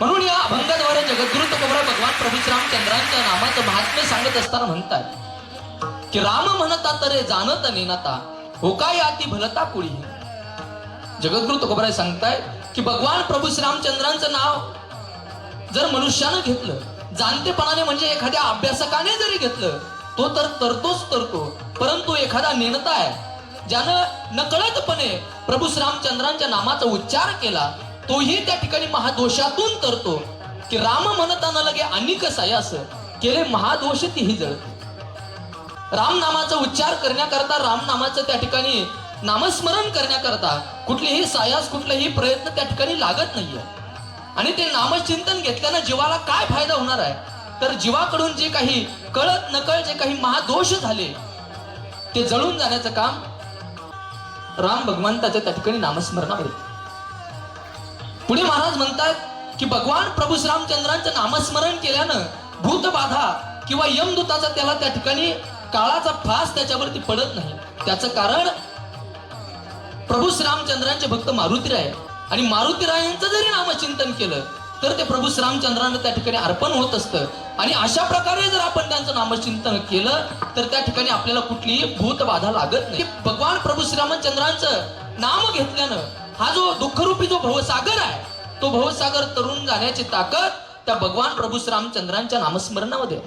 म्हणून या अभंगाद्वारे जगद्गुरु तुकोबरा भगवान प्रभू श्रीरामचंद्रांच्या नामाचं महात्म्य सांगत असताना म्हणतात की राम म्हणता तरे जानत नेनता हो काय आती भलता कुळी. जगद्गुरु तुकोबराय सांगताय की भगवान प्रभू श्रीरामचंद्रांचं नाव जर मनुष्यानं घेतलं, जाणतेपणाने म्हणजे एखाद्या अभ्यासकाने जरी घेतलं, तो तर तरतोच तरतो. परंतु एखादा नेनता आहे ज्यानं नकळतपणे प्रभू श्रीरामचंद्रांच्या नामाचा उच्चार केला, तोही त्या ठिकाणी महादोषातून तरतो. की राम म्हणताना लगे अनिक सायास केले महादोष तीही जळ. राम नामाचा उच्चार करण्याकरता, राम नामाचं त्या ठिकाणी नामस्मरण करण्याकरता कुठलीही सायास, कुठलाही प्रयत्न त्या ठिकाणी लागत नाहीये. आणि ते नामचिंतन घेतल्यानं जीवाला काय फायदा होणार आहे, तर जीवाकडून जे काही कळत नकळत जे काही महादोष झाले ते जळून जाण्याचं काम राम भगवंताच्या त्या ठिकाणी नामस्मरणामध्ये. पुढे महाराज म्हणतात की भगवान प्रभू श्रीरामचंद्रांचं नामस्मरण केल्यानं भूतबाधा किंवा यमदूताचा त्याला त्या ठिकाणी काळाचा फास त्याच्यावरती पडत नाही. त्याचं कारण प्रभू श्रीरामचंद्रांचे भक्त मारुतीराय, आणि मारुतीरायांचं जरी नामचिंतन केलं तर ते प्रभू श्रीरामचंद्रांना त्या ठिकाणी अर्पण होत असतं. आणि अशा प्रकारे जर आपण त्यांचं नामचिंतन केलं तर त्या ठिकाणी आपल्याला कुठलीही भूतबाधा लागत नाही. भगवान प्रभू श्रीरामचंद्रांचं नाम घेतल्यानं हा जो दुःखरूपी जो भवसागर आहे, तो भवसागर तरुण जाण्याची ताकद त्या भगवान प्रभू श्रीरामचंद्रांच्या नामस्मरणामध्ये.